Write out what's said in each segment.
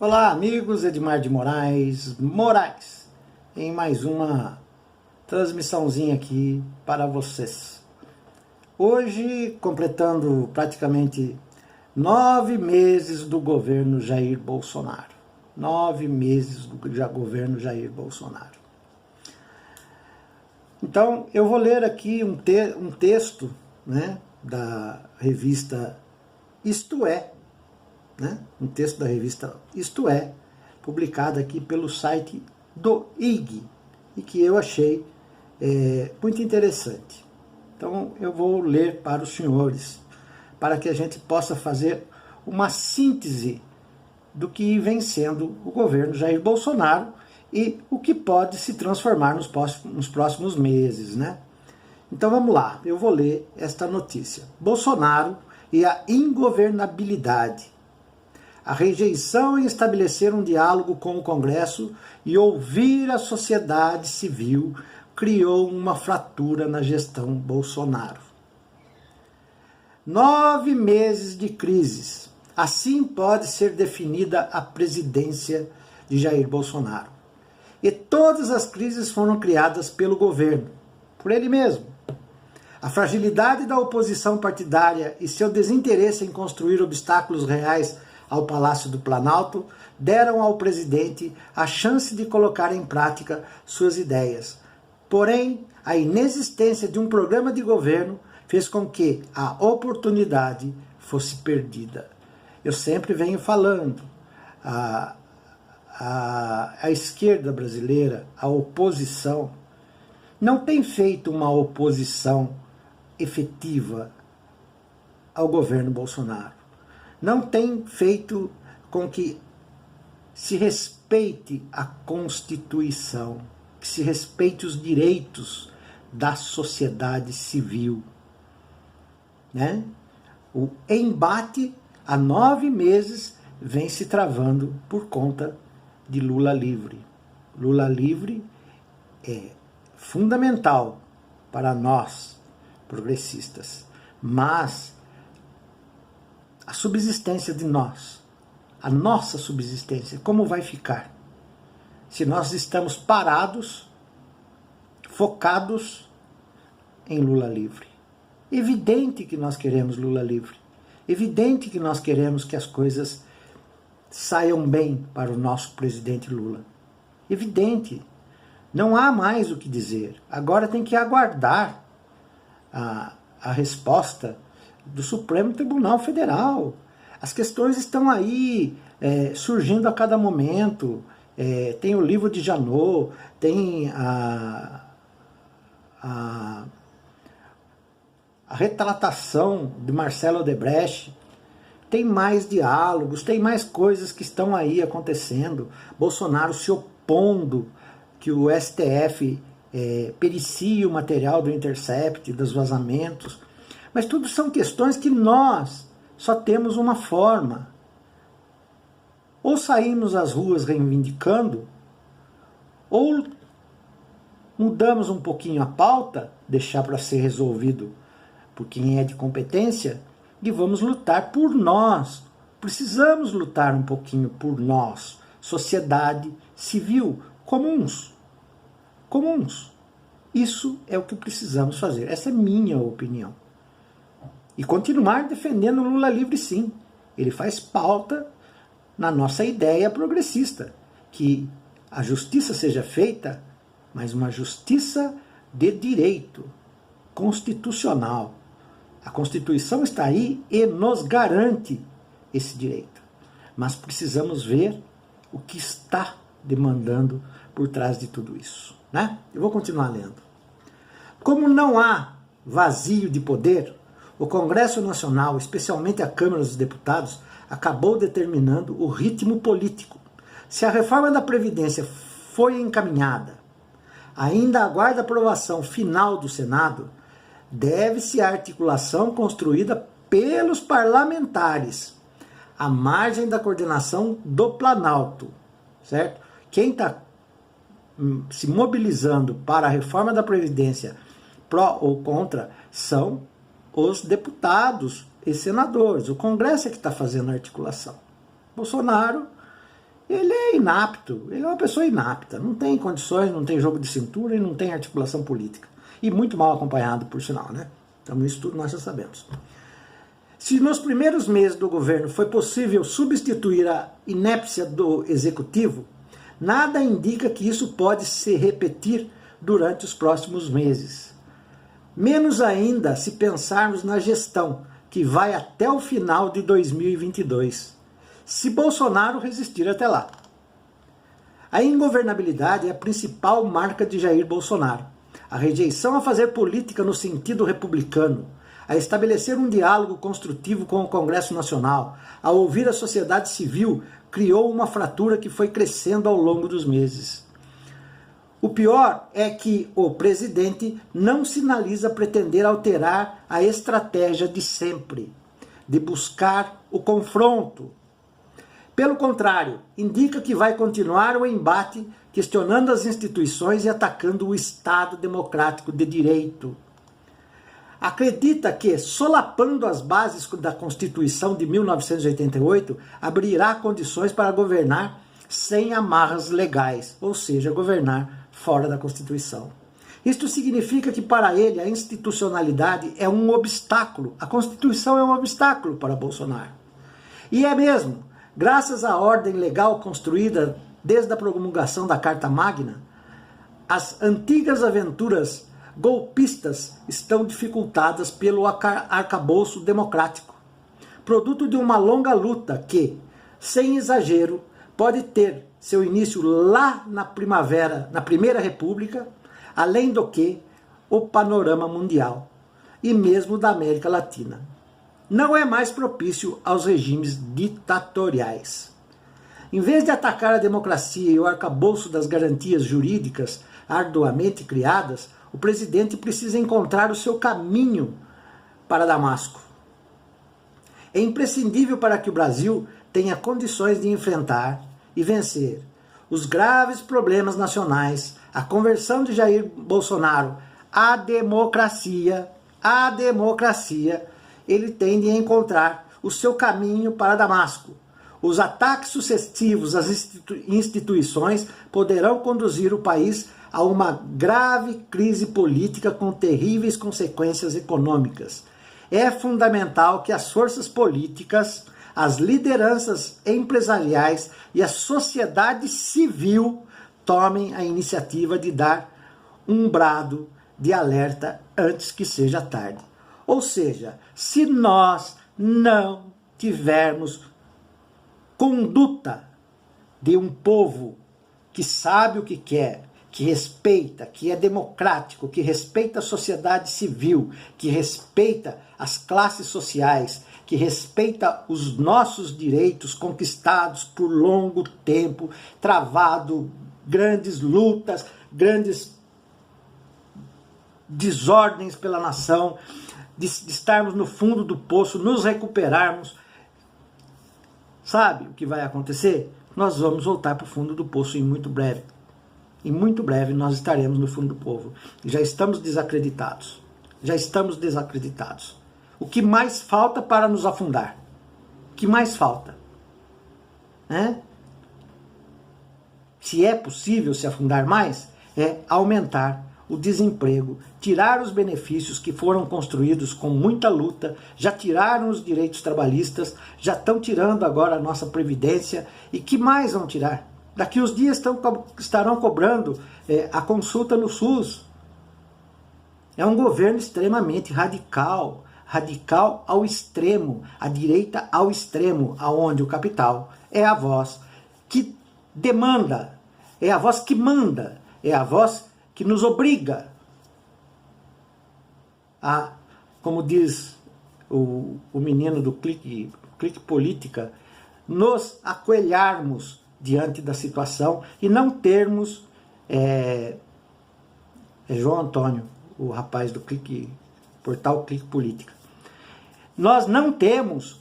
Olá, amigos, Edmar de Moraes, em mais uma transmissãozinha aqui para vocês. Hoje, completando praticamente 9 meses do governo Jair Bolsonaro. 9 meses do governo Jair Bolsonaro. Então, eu vou ler aqui um texto, né, da revista Isto É, um texto da revista Isto É, publicado aqui pelo site do IG, e que eu achei muito interessante. Então eu vou ler para os senhores, para que a gente possa fazer uma síntese do que vem sendo o governo Jair Bolsonaro e o que pode se transformar nos próximos meses, né? Então vamos lá, eu vou ler esta notícia. Bolsonaro e a ingovernabilidade. A rejeição em estabelecer um diálogo com o Congresso e ouvir a sociedade civil criou uma fratura na gestão Bolsonaro. 9 meses de crises. Assim pode ser definida a presidência de Jair Bolsonaro. E todas as crises foram criadas pelo governo, por ele mesmo. A fragilidade da oposição partidária e seu desinteresse em construir obstáculos reais ao Palácio do Planalto deram ao presidente a chance de colocar em prática suas ideias. Porém, a inexistência de um programa de governo fez com que a oportunidade fosse perdida. Eu sempre venho falando, a esquerda brasileira, a oposição, não tem feito uma oposição efetiva ao governo Bolsonaro. Não tem feito com que se respeite a Constituição, que se respeite os direitos da sociedade civil, né? O embate há 9 meses vem se travando por conta de Lula livre. Lula livre é fundamental para nós, progressistas, mas a subsistência de nós, a nossa subsistência, como vai ficar? Se nós estamos parados, focados em Lula livre. Evidente que nós queremos Lula livre. Evidente que nós queremos que as coisas saiam bem para o nosso presidente Lula. Evidente. Não há mais o que dizer. Agora tem que aguardar a resposta do Supremo Tribunal Federal. As questões estão aí surgindo a cada momento. Tem o livro de Janot, tem a retratação de Marcelo Odebrecht, tem mais diálogos, tem mais coisas que estão aí acontecendo. Bolsonaro se opondo que o STF pericie o material do Intercept, dos vazamentos. Mas tudo são questões que nós só temos uma forma. Ou saímos às ruas reivindicando, ou mudamos um pouquinho a pauta, deixar para ser resolvido por quem é de competência, e vamos lutar por nós. Precisamos lutar um pouquinho por nós, sociedade civil, comuns. Isso é o que precisamos fazer. Essa é minha opinião. E continuar defendendo o Lula livre, sim. Ele faz pauta na nossa ideia progressista, que a justiça seja feita, mas uma justiça de direito, constitucional. A Constituição está aí e nos garante esse direito. Mas precisamos ver o que está demandando por trás de tudo isso, né? Eu vou continuar lendo. Como não há vazio de poder, o Congresso Nacional, especialmente a Câmara dos Deputados, acabou determinando o ritmo político. Se a reforma da Previdência foi encaminhada, ainda aguarda a aprovação final do Senado, deve-se a articulação construída pelos parlamentares, à margem da coordenação do Planalto, certo? Quem está se mobilizando para a reforma da Previdência, pró ou contra, são os deputados e senadores. O Congresso é que está fazendo a articulação. Bolsonaro ele é inapto, ele é uma pessoa inapta, não tem condições, não tem jogo de cintura e não tem articulação política. E muito mal acompanhado, por sinal, né? Então isso tudo nós já sabemos. Se nos primeiros meses do governo foi possível substituir a inépcia do executivo, nada indica que isso pode se repetir durante os próximos meses. Menos ainda se pensarmos na gestão, que vai até o final de 2022, se Bolsonaro resistir até lá. A ingovernabilidade é a principal marca de Jair Bolsonaro. A rejeição a fazer política no sentido republicano, a estabelecer um diálogo construtivo com o Congresso Nacional, a ouvir a sociedade civil, criou uma fratura que foi crescendo ao longo dos meses. O pior é que o presidente não sinaliza pretender alterar a estratégia de sempre, de buscar o confronto. Pelo contrário, indica que vai continuar o embate, questionando as instituições e atacando o Estado democrático de direito. Acredita que, solapando as bases da Constituição de 1988, abrirá condições para governar sem amarras legais, ou seja, governar fora da Constituição. Isto significa que para ele a institucionalidade é um obstáculo, a Constituição é um obstáculo para Bolsonaro. E é mesmo, graças à ordem legal construída desde a promulgação da Carta Magna, as antigas aventuras golpistas estão dificultadas pelo arcabouço democrático, produto de uma longa luta que, sem exagero, pode ter seu início lá na primavera, na Primeira República, além do que o panorama mundial e mesmo da América Latina. Não é mais propício aos regimes ditatoriais. Em vez de atacar a democracia e o arcabouço das garantias jurídicas arduamente criadas, o presidente precisa encontrar o seu caminho para Damasco. É imprescindível para que o Brasil tenha condições de enfrentar e vencer os graves problemas nacionais, a conversão de Jair Bolsonaro à democracia, ele tem de encontrar o seu caminho para Damasco. Os ataques sucessivos às instituições poderão conduzir o país a uma grave crise política com terríveis consequências econômicas. É fundamental que as forças políticas, as lideranças empresariais e a sociedade civil tomem a iniciativa de dar um brado de alerta antes que seja tarde. Ou seja, se nós não tivermos conduta de um povo que sabe o que quer, que respeita, que é democrático, que respeita a sociedade civil, que respeita as classes sociais, que respeita os nossos direitos conquistados por longo tempo, travado grandes lutas, grandes desordens pela nação, de estarmos no fundo do poço, nos recuperarmos. Sabe o que vai acontecer? Nós vamos voltar para o fundo do poço em muito breve. Em muito breve nós estaremos no fundo do poço. Já estamos desacreditados. Já estamos desacreditados. O que mais falta para nos afundar? O que mais falta? Se é possível se afundar mais, é aumentar o desemprego, tirar os benefícios que foram construídos com muita luta, já tiraram os direitos trabalhistas, já estão tirando agora a nossa previdência, e que mais vão tirar? Daqui uns dias estarão cobrando a consulta no SUS. É um governo extremamente radical, radical ao extremo, a direita ao extremo, aonde o capital é a voz que demanda, é a voz que manda, é a voz que nos obriga a, como diz o menino do clique política, nos acoelharmos diante da situação e não termos João Antônio, o rapaz do portal Clique Política. Nós não temos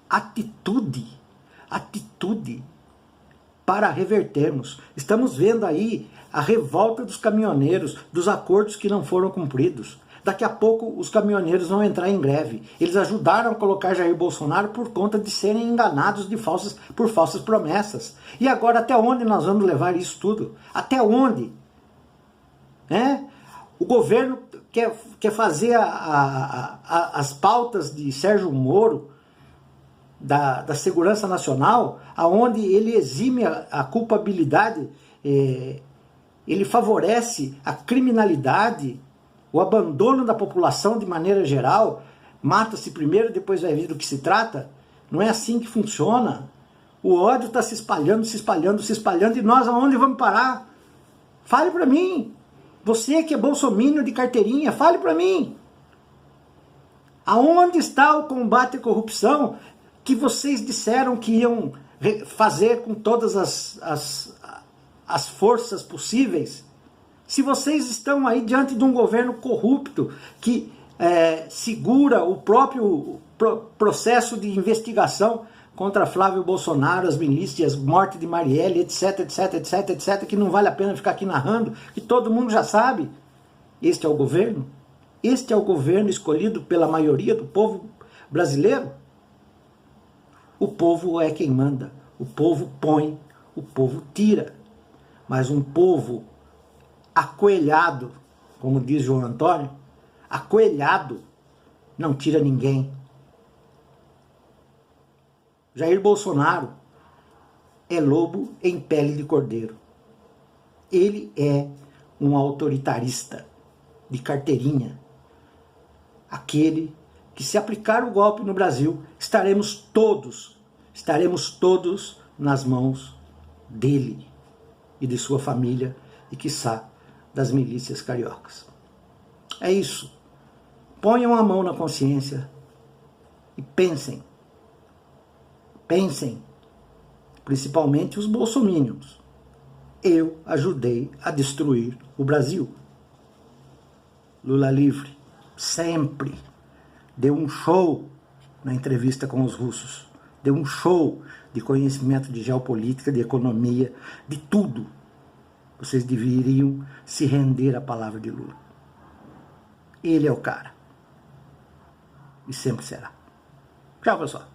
atitude para revertermos. Estamos vendo aí a revolta dos caminhoneiros, dos acordos que não foram cumpridos, Daqui a pouco os caminhoneiros vão entrar em greve. Eles ajudaram a colocar Jair Bolsonaro por conta de serem enganados por falsas promessas. E agora até onde nós vamos levar isso tudo? Até onde? O governo quer fazer as pautas de Sérgio Moro, da segurança nacional, aonde ele exime a culpabilidade, ele favorece a criminalidade, o abandono da população de maneira geral, mata-se primeiro, depois vai ver do que se trata. Não é assim que funciona. O ódio está se espalhando, se espalhando, se espalhando, e nós aonde vamos parar? Fale para mim. Você que é bolsominion de carteirinha, fale para mim. Aonde está o combate à corrupção que vocês disseram que iam fazer com todas as forças possíveis? Se vocês estão aí diante de um governo corrupto que segura o próprio processo de investigação contra Flávio Bolsonaro, as milícias, morte de Marielle, etc, etc, etc, etc, que não vale a pena ficar aqui narrando, que todo mundo já sabe. Este é o governo? Este é o governo escolhido pela maioria do povo brasileiro? O povo é quem manda, o povo põe, o povo tira. Mas um povo acoelhado, como diz João Antônio, acoelhado, não tira ninguém. Jair Bolsonaro é lobo em pele de cordeiro. Ele é um autoritarista de carteirinha. Aquele que, se aplicar o golpe no Brasil, estaremos todos nas mãos dele e de sua família e, quiçá, das milícias cariocas. É isso. Ponham a mão na consciência e pensem. Pensem, principalmente os bolsominions. Eu ajudei a destruir o Brasil. Lula livre, sempre deu um show na entrevista com os russos. Deu um show de conhecimento de geopolítica, de economia, de tudo. Vocês deveriam se render à palavra de Lula. Ele é o cara. E sempre será. Tchau, pessoal.